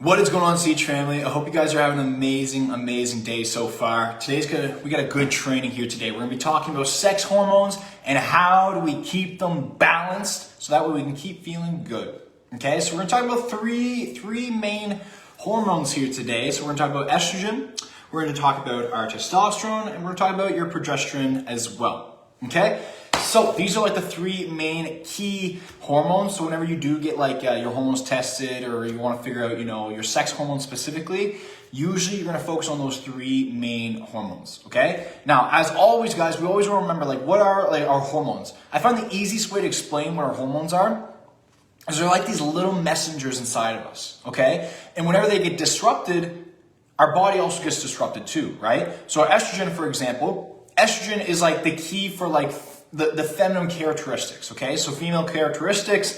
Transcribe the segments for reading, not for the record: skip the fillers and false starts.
What is going on, Siege family? I hope you guys are having an amazing day so far. We got a good training here today. We're gonna be talking about sex hormones and how do we keep them balanced so that way we can keep feeling good. Okay, so we're gonna talk about three main hormones here today. So we're gonna talk about estrogen, we're gonna talk about our testosterone, and we're gonna talk about your progesterone as well. Okay? So these are like the three main key hormones. So whenever you do get like your hormones tested or you want to figure out, your sex hormones specifically, usually you're going to focus on those three main hormones. Okay. Now, as always, guys, we always want to remember like what are like our hormones. I find the easiest way to explain what our hormones are is they're like these little messengers inside of us. Okay. And whenever they get disrupted, our body also gets disrupted too, right? So our estrogen, for example, estrogen is like the key for like the feminine characteristics, okay? So female characteristics,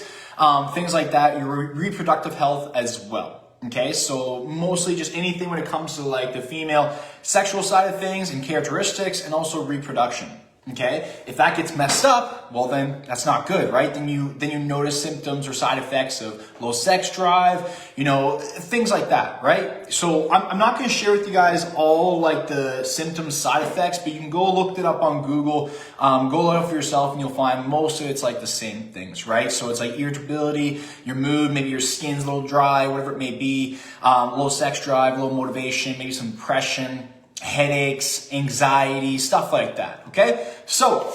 things like that, your reproductive health as well, okay? So mostly just anything when it comes to like the female sexual side of things and characteristics and also reproduction, okay? If that gets messed up, well then that's not good, right? Then you notice symptoms or side effects of low sex drive, things like that, right? So I'm not going to share with you guys all like the symptoms, side effects, but you can go look it up on Google, go look it up for yourself and you'll find most of it's like the same things, right? So it's like irritability, your mood, maybe your skin's a little dry, whatever it may be, low sex drive, low motivation, maybe some depression, headaches, anxiety, stuff like that, okay? So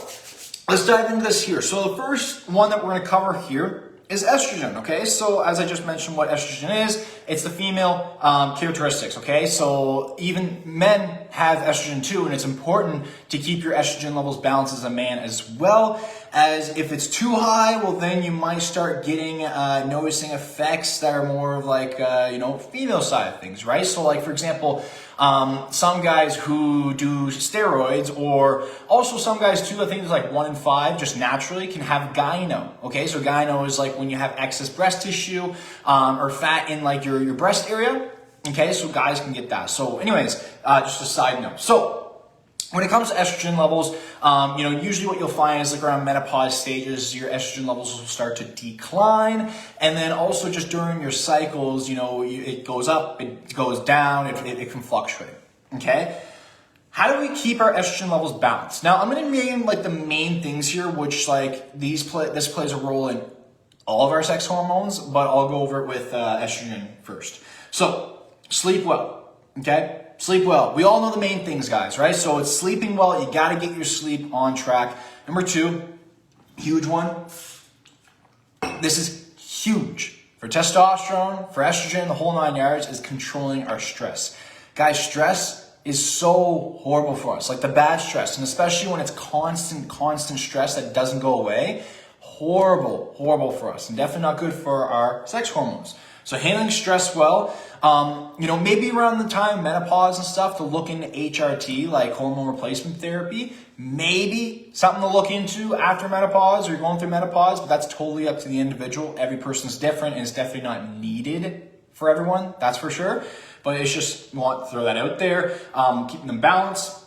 let's dive into this here. So the first one that we're going to cover here is estrogen, okay? So as I just mentioned what estrogen is, it's the female characteristics, okay? So even men have estrogen too, and it's important to keep your estrogen levels balanced as a man as well, as if it's too high, well then you might start getting noticing effects that are more of like female side of things, right? So like for example, some guys who do steroids, or also some guys too, I think it's like 1 in 5 just naturally can have gyno, okay? So gyno is like when you have excess breast tissue or fat in like your breast area, okay? So guys can get that. So anyways, just a side note. So when it comes to estrogen levels, usually what you'll find is like around menopause stages, your estrogen levels will start to decline. And then also just during your cycles, it goes up, it goes down, it can fluctuate, okay? How do we keep our estrogen levels balanced? Now, I'm going to name like the main things here, which like this plays a role in all of our sex hormones, but I'll go over it with estrogen first. So, sleep well, okay? Sleep well. We all know the main things, guys, right? So it's sleeping well. You got to get your sleep on track. Number 2, huge one. This is huge for testosterone, for estrogen, the whole 9 yards, is controlling our stress. Guys, stress is so horrible for us, like the bad stress, and especially when it's constant stress that doesn't go away. Horrible for us, and definitely not good for our sex hormones. So handling stress well, maybe around the time of menopause and stuff to look into HRT, like hormone replacement therapy, maybe something to look into after menopause or you're going through menopause, but that's totally up to the individual. Every person's different and it's definitely not needed for everyone, that's for sure. But it's just, want to throw that out there, keeping them balanced.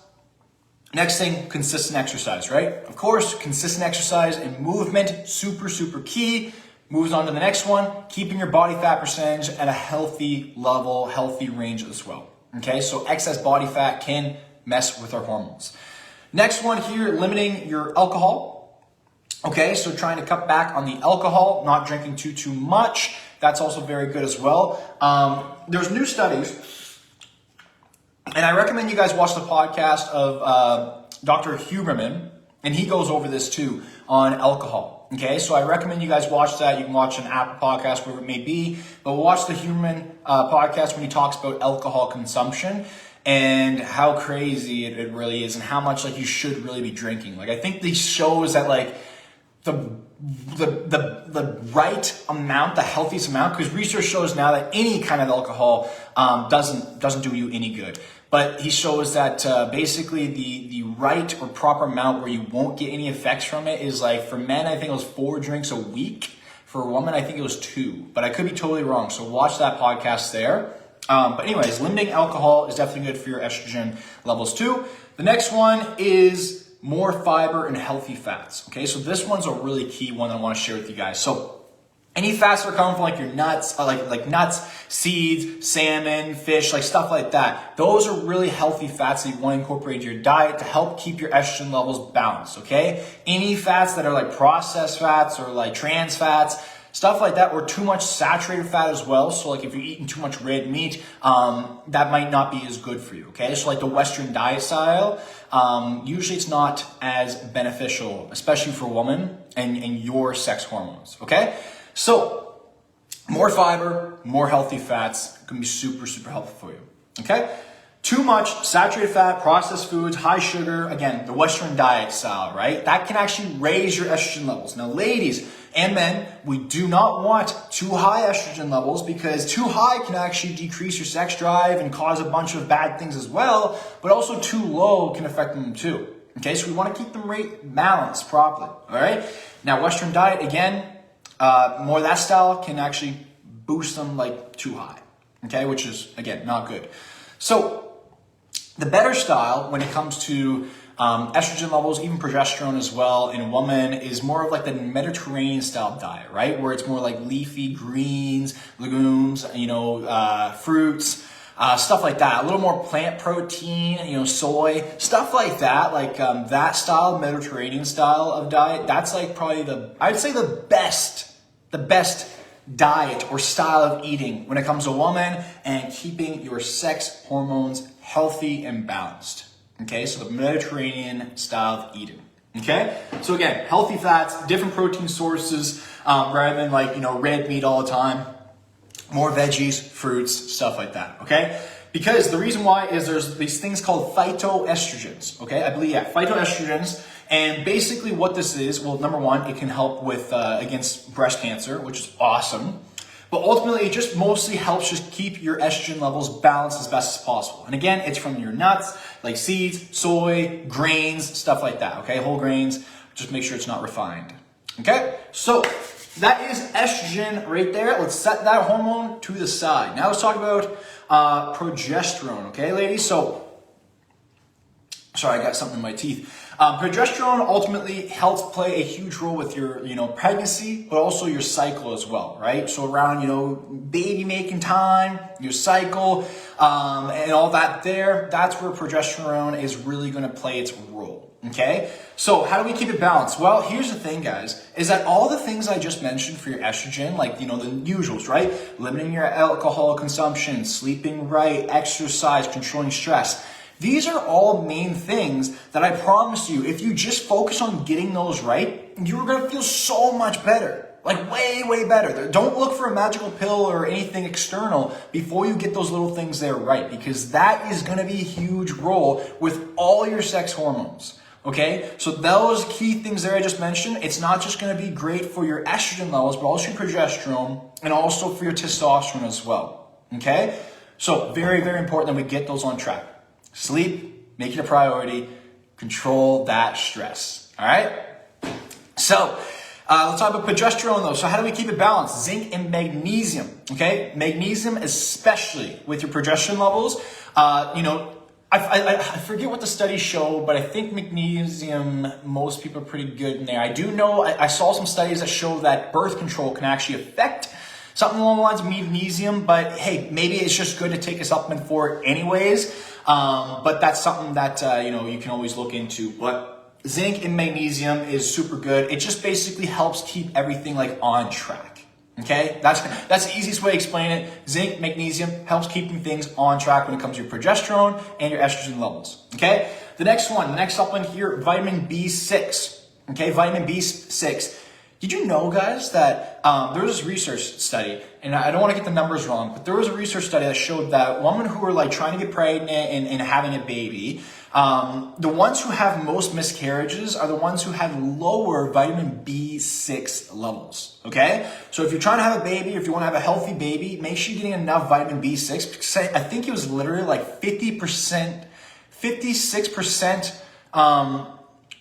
Next thing, consistent exercise, right? Of course, consistent exercise and movement, super key. Moves on to the next one, keeping your body fat percentage at a healthy level, healthy range as well. Okay, so excess body fat can mess with our hormones. Next one here, limiting your alcohol. Okay, so trying to cut back on the alcohol, not drinking too much. That's also very good as well. There's new studies, and I recommend you guys watch the podcast of Dr. Huberman, and he goes over this too on alcohol. Okay, so I recommend you guys watch that. You can watch an Apple podcast, wherever it may be, but watch the Huberman podcast when he talks about alcohol consumption and how crazy it really is and how much like you should really be drinking. Like I think these shows that like the right amount, the healthiest amount, because research shows now that any kind of alcohol doesn't do you any good. But he shows that basically the right or proper amount where you won't get any effects from it is like, for men, I think it was 4 drinks a week. For a woman, I think it was 2. But I could be totally wrong. So watch that podcast there. But anyways, limiting alcohol is definitely good for your estrogen levels too. The next one is more fiber and healthy fats. Okay, so this one's a really key one that I want to share with you guys. So Any fats that are coming from like your nuts, like nuts, seeds, salmon, fish, like stuff like that. Those are really healthy fats that you want to incorporate into your diet to help keep your estrogen levels balanced, okay? Any fats that are like processed fats or like trans fats, stuff like that, or too much saturated fat as well. So like if you're eating too much red meat, that might not be as good for you, okay? So like the Western diet style, usually it's not as beneficial, especially for a woman and your sex hormones, okay? So more fiber, more healthy fats can be super, super helpful for you, okay? Too much saturated fat, processed foods, high sugar, again, the Western diet style, right? That can actually raise your estrogen levels. Now, ladies and men, we do not want too high estrogen levels because too high can actually decrease your sex drive and cause a bunch of bad things as well, but also too low can affect them too. Okay, so we want to keep them balanced properly, all right? Now, Western diet, again, more of that style can actually boost them like too high, okay, which is, again, not good. So the better style when it comes to estrogen levels, even progesterone as well in a woman, is more of like the Mediterranean style diet, right? Where it's more like leafy greens, legumes, fruits, stuff like that. A little more plant protein, soy, stuff like that. Like that style, Mediterranean style of diet, that's like probably I'd say the best diet or style of eating when it comes to a woman and keeping your sex hormones healthy and balanced. Okay, so the Mediterranean style of eating. Okay, so again, healthy fats, different protein sources, rather than like, red meat all the time, more veggies, fruits, stuff like that. Okay, because the reason why is there's these things called phytoestrogens. Okay, I believe, phytoestrogens. And basically what this is, well, number one, it can help with against breast cancer, which is awesome. But ultimately, it just mostly helps just keep your estrogen levels balanced as best as possible. And again, it's from your nuts, like seeds, soy, grains, stuff like that, okay? Whole grains, just make sure it's not refined, okay? So that is estrogen right there. Let's set that hormone to the side. Now let's talk about progesterone, okay, ladies? So, sorry, I got something in my teeth. Progesterone ultimately helps play a huge role with your, pregnancy, but also your cycle as well, right? So around, baby making time, your cycle, and all that there, that's where progesterone is really going to play its role, okay? So how do we keep it balanced? Well, here's the thing, guys, is that all the things I just mentioned for your estrogen, like, the usuals, right? Limiting your alcohol consumption, sleeping right, exercise, controlling stress. These are all main things that I promise you, if you just focus on getting those right, you're going to feel so much better. Like way, way better. Don't look for a magical pill or anything external before you get those little things there right, because that is going to be a huge role with all your sex hormones. Okay, so those key things there I just mentioned, it's not just going to be great for your estrogen levels, but also your progesterone and also for your testosterone as well. Okay, so very, very important that we get those on track. Sleep, make it a priority, control that stress, all right? So, let's talk about progesterone though. So how do we keep it balanced? Zinc and magnesium, okay? Magnesium, especially with your progesterone levels. I forget what the studies show, but I think magnesium, most people are pretty good in there. I do know, I saw some studies that show that birth control can actually affect something along the lines of magnesium, but hey, maybe it's just good to take a supplement for it anyways. But that's something that, you can always look into. But zinc and magnesium is super good. It just basically helps keep everything like on track. Okay, that's the easiest way to explain it. Zinc, magnesium helps keeping things on track when it comes to your progesterone and your estrogen levels. Okay, the next supplement here, vitamin B6. Okay, vitamin B6. Did you know, guys, that there was this research study, and I don't want to get the numbers wrong, but there was a research study that showed that women who are like trying to get pregnant and having a baby, the ones who have most miscarriages are the ones who have lower vitamin B6 levels, okay? So if you're trying to have a baby, if you want to have a healthy baby, make sure you're getting enough vitamin B6, because I think it was literally like 56%,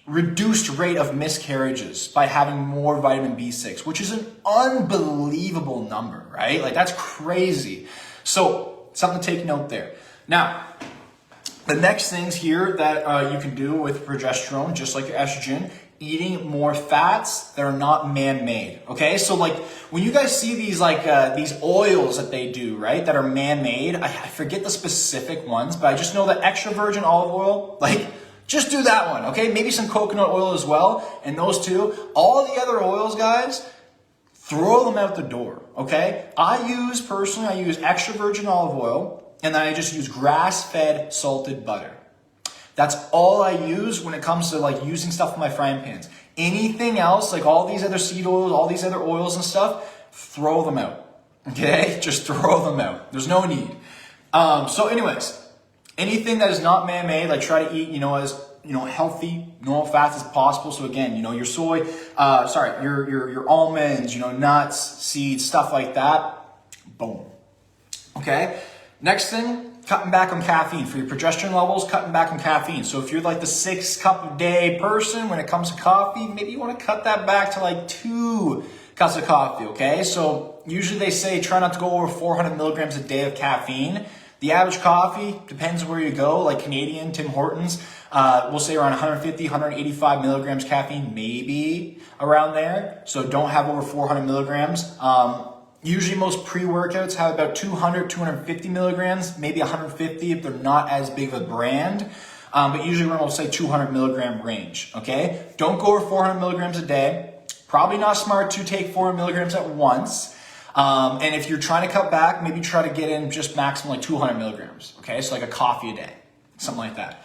reduced rate of miscarriages by having more vitamin B6, which is an unbelievable number, right? Like that's crazy. So something to take note there. Now, the next things here that you can do with progesterone, just like your estrogen, eating more fats that are not man-made, okay? So like when you guys see these these oils that they do, right, that are man-made, I forget the specific ones, but I just know that extra virgin olive oil, like just do that one, okay? Maybe some coconut oil as well, and those two. All the other oils, guys, throw them out the door, okay? Personally, I use extra virgin olive oil, and then I just use grass-fed salted butter. That's all I use when it comes to like using stuff in my frying pans. Anything else, like all these other seed oils, all these other oils and stuff, throw them out, okay? Just throw them out. There's no need. So anyways, anything that is not man-made, like try to eat, as healthy, normal fats as possible. So again, your soy, your almonds, nuts, seeds, stuff like that. Boom. Okay. Next thing, cutting back on caffeine. For your progesterone levels, cutting back on caffeine. So if you're like the 6 cup a day person when it comes to coffee, maybe you want to cut that back to like 2 cups of coffee, okay? So usually they say try not to go over 400 milligrams a day of caffeine. The average coffee, depends where you go, like Canadian, Tim Hortons, we'll say around 150, 185 milligrams caffeine, maybe around there. So don't have over 400 milligrams. Usually most pre-workouts have about 200, 250 milligrams, maybe 150 if they're not as big of a brand. But usually we'll say 200 milligram range, okay? Don't go over 400 milligrams a day. Probably not smart to take 400 milligrams at once. And if you're trying to cut back, maybe try to get in just maximum like 200 milligrams, okay? So like a coffee a day, something like that.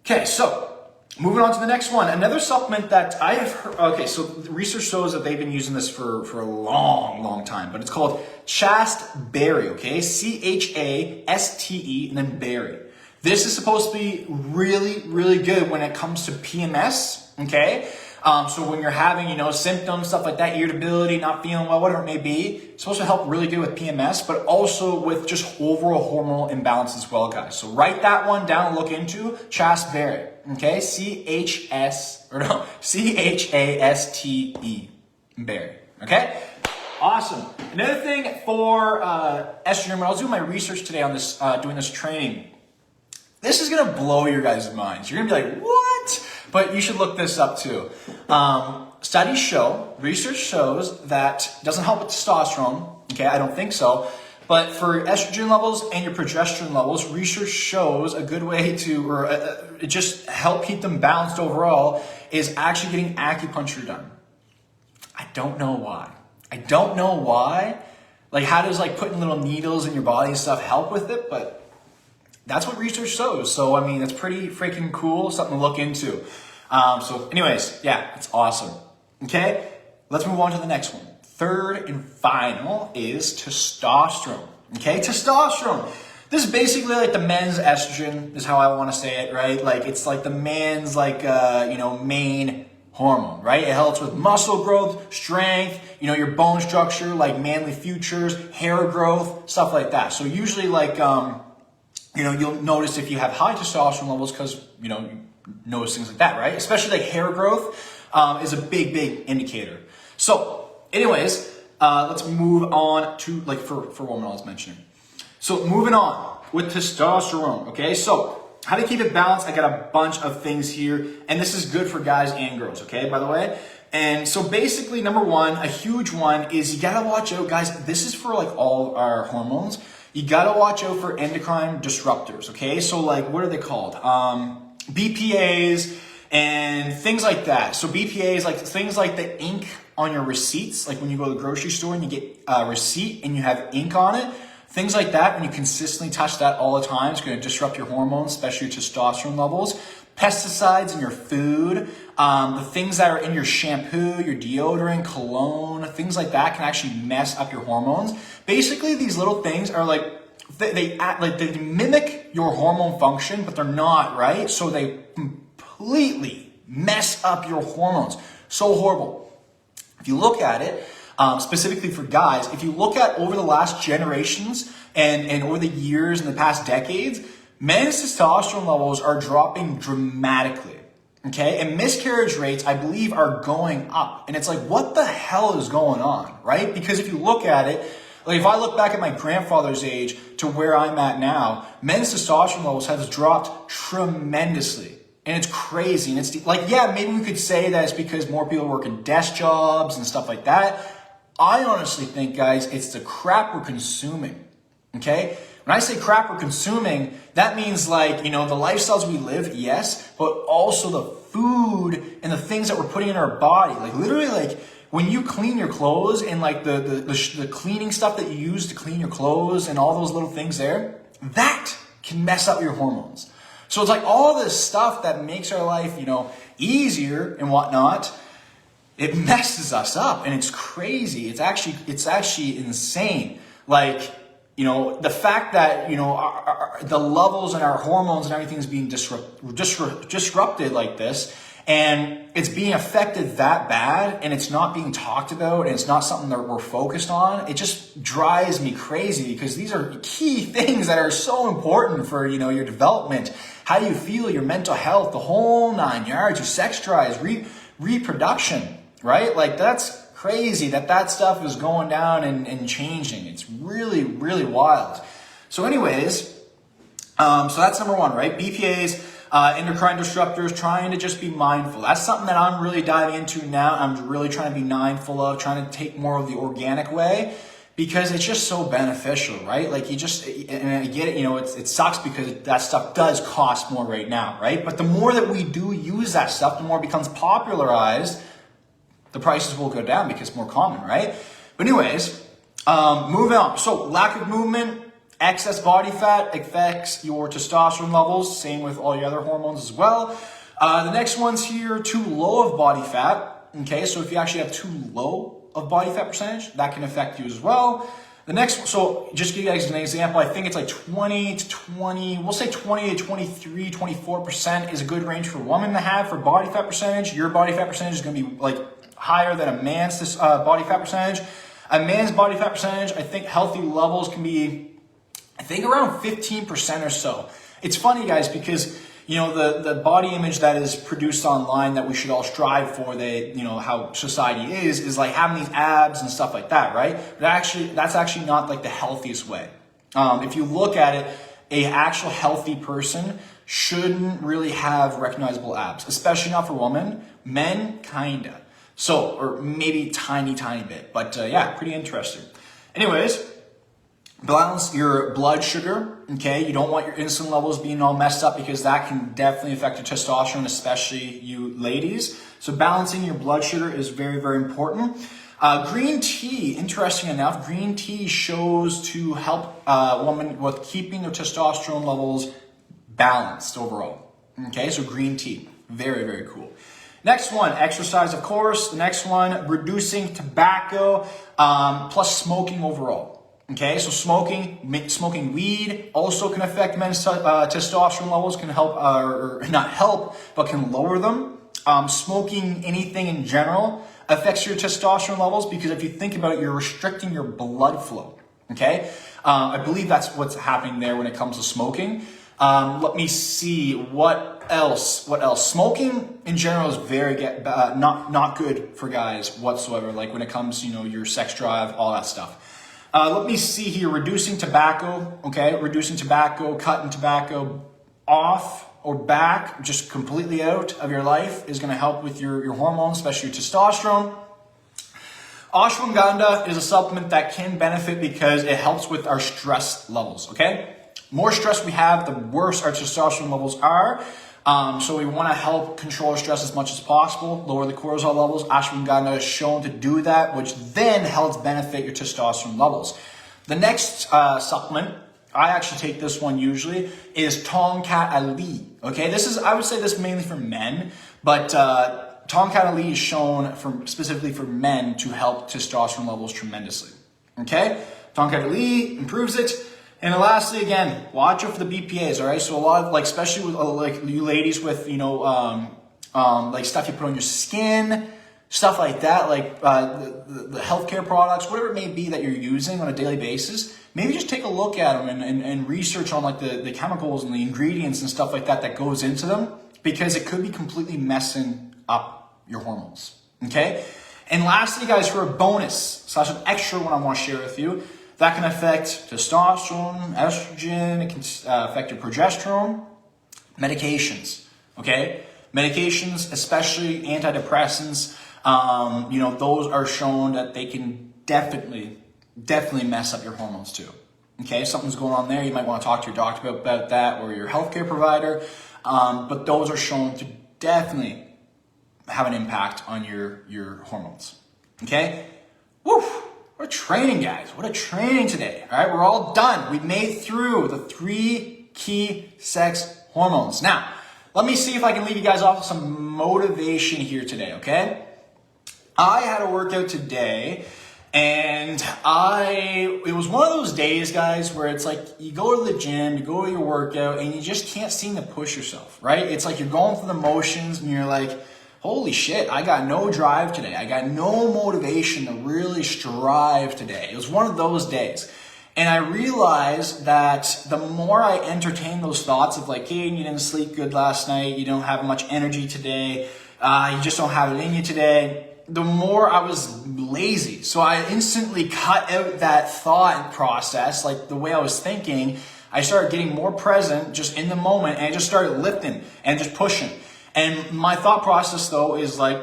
Okay, so moving on to the next one. Another supplement that I have heard, okay, so research shows that they've been using this for a long, long time, but it's called chasteberry, okay? CHASTE and then berry. This is supposed to be really, really good when it comes to PMS, okay? So when you're having, symptoms, stuff like that, irritability, not feeling well, whatever it may be, it's supposed to help really good with PMS, but also with just overall hormonal imbalance as well, guys. So write that one down and look into chasteberry, okay? CHASTE, berry, okay? Awesome. Another thing for estrogen, when I was doing my research today on this, doing this training, this is going to blow your guys' minds. You're going to be like, what? But you should look this up too. Research shows that it doesn't help with testosterone. Okay, I don't think so. But for estrogen levels and your progesterone levels, research shows a good way to, just help keep them balanced overall is actually getting acupuncture done. I don't know why. Like how does like putting little needles in your body and stuff help with it? But that's what research shows. So, I mean, that's pretty freaking cool. Something to look into. So anyways, yeah, it's awesome. Okay, let's move on to the next one. Third and final is testosterone. Okay, testosterone. This is basically like the men's estrogen is how I want to say it, right? Like it's like the man's main hormone, right? It helps with muscle growth, strength, your bone structure, like manly futures, hair growth, stuff like that. So usually like, you'll notice if you have high testosterone levels because, you notice things like that, right? Especially like hair growth is a big, big indicator. So anyways, let's move on to like for women I was mentioning. So moving on with testosterone, okay? So how to keep it balanced, I got a bunch of things here, and this is good for guys and girls, okay, by the way? And so basically, number one, a huge one is you gotta watch out, guys, this is for like all our hormones. You gotta watch out for endocrine disruptors, okay? So like, what are they called? BPAs and things like that. So BPAs, like things like the ink on your receipts, like when you go to the grocery store and you get a receipt and you have ink on it, things like that, when you consistently touch that all the time, it's gonna disrupt your hormones, especially your testosterone levels. Pesticides in your food, the things that are in your shampoo, your deodorant, cologne, things like that can actually mess up your hormones. Basically, these little things are like, they act like they mimic your hormone function, but they're not, right? So they completely mess up your hormones. So horrible. If you look at it, specifically for guys, if you look at over the last generations and over the years and the past decades, men's testosterone levels are dropping dramatically, okay? And miscarriage rates, I believe, are going up. And it's like, what the hell is going on, right? Because if you look at it, like if I look back at my grandfather's age to where I'm at now, men's testosterone levels have dropped tremendously, And it's crazy. And it's like, yeah, maybe we could say that it's because more people work in desk jobs and stuff like that. I honestly think, guys, it's the crap we're consuming. Okay? When I say crap we're consuming, that means like, you know, the lifestyles we live, yes, but also the food and the things that we're putting in our body. Like literally, like when you clean your clothes and like the cleaning stuff that you use to clean your clothes and all those little things there, that can mess up your hormones. So it's like all this stuff that makes our life, you know, easier and whatnot, it messes us up, and it's crazy. It's actually insane. Like, you know, the fact that, you know, the levels and our hormones and everything is being disrupted like this, and it's being affected that bad, and it's not being talked about, and it's not something that we're focused on. It just drives me crazy, because these are key things that are so important for, you know, your development, how you feel, your mental health, the whole 9 yards, your sex drives, reproduction, right? Like that's crazy that stuff is going down and changing. It's really, really wild. So anyways, so that's number one, right? BPAs, endocrine disruptors, trying to just be mindful. That's something that I'm really diving into now. I'm really trying to be mindful of, trying to take more of the organic way, because it's just so beneficial, right? Like you just, and I get it, you know, it sucks because that stuff does cost more right now, right? But the more that we do use that stuff, the more it becomes popularized, the prices will go down because it's more common, right? But anyways, moving on. So lack of movement, excess body fat affects your testosterone levels. Same with all your other hormones as well. The next one's here, too low of body fat. Okay, so if you actually have too low of body fat percentage, that can affect you as well. The next one, so just to give you guys an example, I think it's like 20 to 20, we'll say 20 to 23, 24% is a good range for a woman to have for body fat percentage. Your body fat percentage is going to be like higher than a man's body fat percentage. A man's body fat percentage, I think healthy levels can be, I think around 15% or so. It's funny, guys, because you know the body image that is produced online that we should all strive for, you know how society is like having these abs and stuff like that, right? But that's actually not like the healthiest way. If you look at it, a actual healthy person shouldn't really have recognizable abs, especially not for women. Men, kinda. So, or maybe tiny bit, but yeah, pretty interesting. Anyways, balance your blood sugar, okay? You don't want your insulin levels being all messed up, because that can definitely affect your testosterone, especially you ladies. So balancing your blood sugar is very, very important. Green tea, interesting enough, green tea shows to help women with keeping their testosterone levels balanced overall. Okay, so green tea, very, very cool. Next one, exercise, of course. The next one, reducing tobacco, plus smoking overall. Okay, so smoking weed also can affect men's testosterone levels, can help, or not help, but can lower them. Smoking anything in general affects your testosterone levels, because if you think about it, you're restricting your blood flow. Okay, I believe that's what's happening there when it comes to smoking. Let me see what else. Smoking in general is very not good for guys whatsoever. Like when it comes to, you know, your sex drive, all that stuff. Let me see here. Reducing tobacco. Okay, reducing tobacco, cutting tobacco off or back, just completely out of your life, is going to help with your hormones, especially your testosterone. Ashwagandha is a supplement that can benefit because it helps with our stress levels. Okay. More stress we have, the worse our testosterone levels are. So we want to help control our stress as much as possible, lower the cortisol levels. Ashwagandha is shown to do that, which then helps benefit your testosterone levels. The next supplement, I actually take this one usually, is Tongkat Ali. Okay, I would say this mainly for men, but Tongkat Ali is shown specifically for men to help testosterone levels tremendously. Okay, Tongkat Ali improves it. And lastly, again, watch out for the BPAs, all right? So a lot of, like, especially with like you ladies with, you know, like stuff you put on your skin, stuff like that, like the healthcare products, whatever it may be that you're using on a daily basis, maybe just take a look at them and research on like the chemicals and the ingredients and stuff like that goes into them, because it could be completely messing up your hormones, okay? And lastly, guys, for a bonus / an extra one I want to share with you, that can affect testosterone, estrogen, it can affect your progesterone. Medications, okay? Medications, especially antidepressants, those are shown that they can definitely mess up your hormones too. Okay, if something's going on there, you might want to talk to your doctor about that or your healthcare provider. But those are shown to definitely have an impact on your hormones. Okay? Woo! What a training, guys. What a training today. All right, we're all done. We've made through the 3 key sex hormones. Now, let me see if I can leave you guys off with some motivation here today, okay? I had a workout today, and it was one of those days, guys, where it's like you go to the gym, you go to your workout, and you just can't seem to push yourself, right? It's like you're going through the motions, and you're like, holy shit, I got no drive today. I got no motivation to really strive today. It was one of those days. And I realized that the more I entertain those thoughts of like, hey, you didn't sleep good last night, you don't have much energy today, you just don't have it in you today, the more I was lazy. So I instantly cut out that thought process, like the way I was thinking. I started getting more present just in the moment, and I just started lifting and just pushing. And my thought process though is like,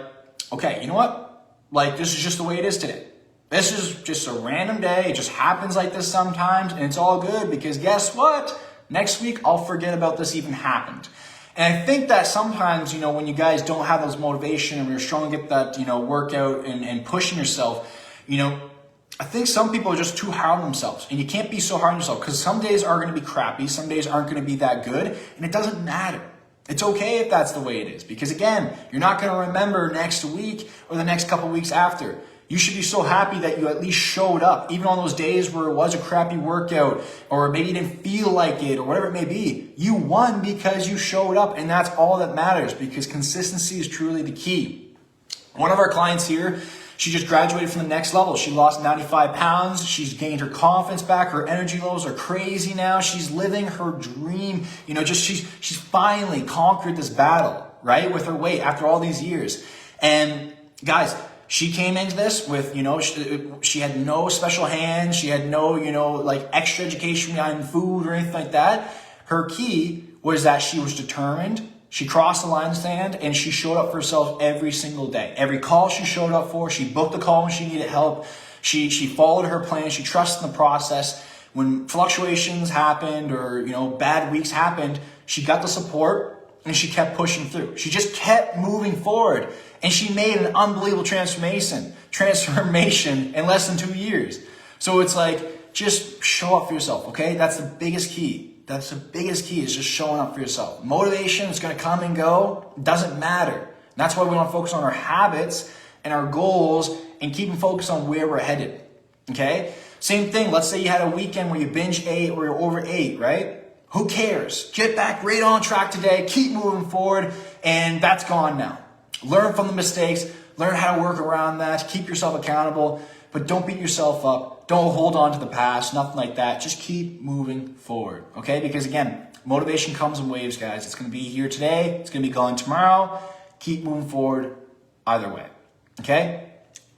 okay, you know what? Like, this is just the way it is today. This is just a random day. It just happens like this sometimes, and it's all good because guess what? Next week, I'll forget about this even happened. And I think that sometimes, when you guys don't have those motivation and you're struggling to get that, workout and pushing yourself, I think some people are just too hard on themselves, and you can't be so hard on yourself because some days are going to be crappy. Some days aren't going to be that good, and it doesn't matter. It's okay if that's the way it is because again, you're not going to remember next week or the next couple weeks after. You should be so happy that you at least showed up, even on those days where it was a crappy workout or maybe you didn't feel like it or whatever it may be. You won because you showed up, and that's all that matters because consistency is truly the key. One of our clients here, she just graduated from the next level. She lost 95 pounds. She's gained her confidence back. Her energy levels are crazy now. She's living her dream. She's finally conquered this battle, right, with her weight after all these years. And guys, she came into this with, she had no special hands. She had no, extra education behind food or anything like that. Her key was that she was determined. She crossed the line in the sand, and she showed up for herself every single day. Every call she showed up for, she booked the call when she needed help. She followed her plan. She trusted in the process. When fluctuations happened or, bad weeks happened, she got the support and she kept pushing through. She just kept moving forward. And she made an unbelievable transformation in less than 2 years. So it's like, just show up for yourself, okay? That's the biggest key. That's the biggest key is just showing up for yourself. Motivation is going to come and go. It doesn't matter. And that's why we want to focus on our habits and our goals and keeping focused on where we're headed, okay? Same thing. Let's say you had a weekend where you binge ate or you're overate, right? Who cares? Get back right on track today. Keep moving forward. And that's gone now. Learn from the mistakes, learn how to work around that, keep yourself accountable, but don't beat yourself up. Don't hold on to the past, nothing like that. Just keep moving forward, okay? Because again, motivation comes in waves, guys. It's going to be here today. It's going to be gone tomorrow. Keep moving forward either way, okay?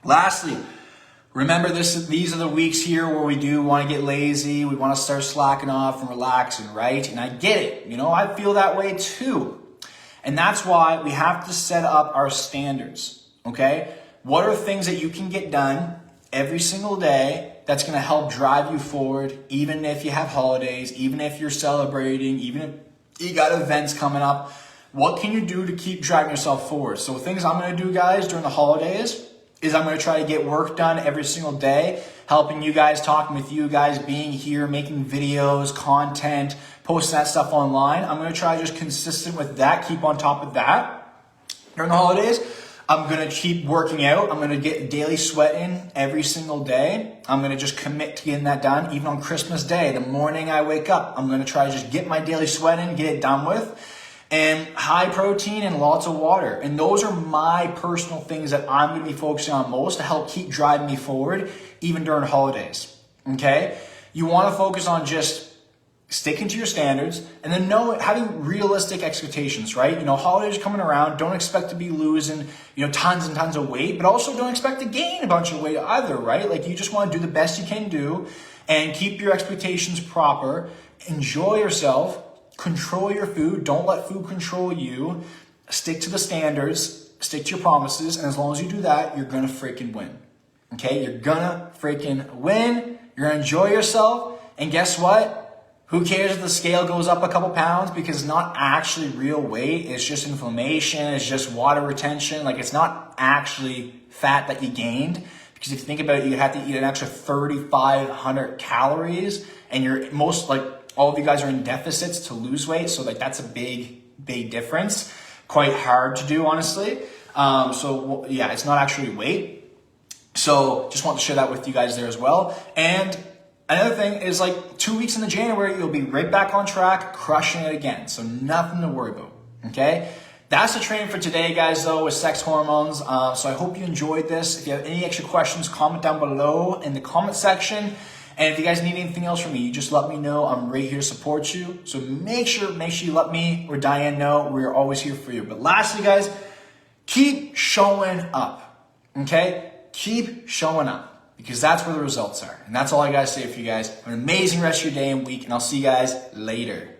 Lastly, remember these are the weeks here where we do want to get lazy. We want to start slacking off and relaxing, right? And I get it. I feel that way too. And that's why we have to set up our standards, okay? What are things that you can get done every single day that's going to help drive you forward, even if you have holidays, even if you're celebrating, even if you got events coming up? What can you do to keep driving yourself forward? So things I'm going to do, guys, during the holidays is I'm going to try to get work done every single day, helping you guys, talking with you guys, being here, making videos, content, posting that stuff online. I'm going to try just consistent with that, keep on top of that. During the holidays, I'm going to keep working out. I'm going to get daily sweat in every single day. I'm going to just commit to getting that done. Even on Christmas Day, the morning I wake up, I'm going to try to just get my daily sweat in, get it done with. And high protein and lots of water. And those are my personal things that I'm going to be focusing on most to help keep driving me forward, even during holidays. Okay? You want to focus on just sticking to your standards and then having realistic expectations, right? Holidays are coming around. Don't expect to be losing, tons and tons of weight, but also don't expect to gain a bunch of weight either, right? Like you just want to do the best you can do and keep your expectations proper. Enjoy yourself. control your food. Don't let food control you. Stick to the standards, stick to your promises, and as long as you do that, you're gonna freaking win. Okay, you're gonna freaking win. You're gonna enjoy yourself, and guess what? Who cares if the scale goes up a couple pounds, because it's not actually real weight. It's just inflammation. It's just water retention. Like, it's not actually fat that you gained, because if you think about it, you have to eat an extra 3,500 calories, and all of you guys are in deficits to lose weight. So like, that's a big difference. Quite hard to do, honestly. So yeah, it's not actually weight. So just want to share that with you guys there as well. And another thing is, like, 2 weeks into January, you'll be right back on track, crushing it again. So nothing to worry about, okay? That's the training for today, guys, though, with sex hormones. So I hope you enjoyed this. If you have any extra questions, comment down below in the comment section. And if you guys need anything else from me, you just let me know. I'm right here to support you. So make sure you let me or Diane know. We're always here for you. But lastly, guys, keep showing up, okay? Keep showing up, because that's where the results are. And that's all I got to say for you guys. Have an amazing rest of your day and week, and I'll see you guys later.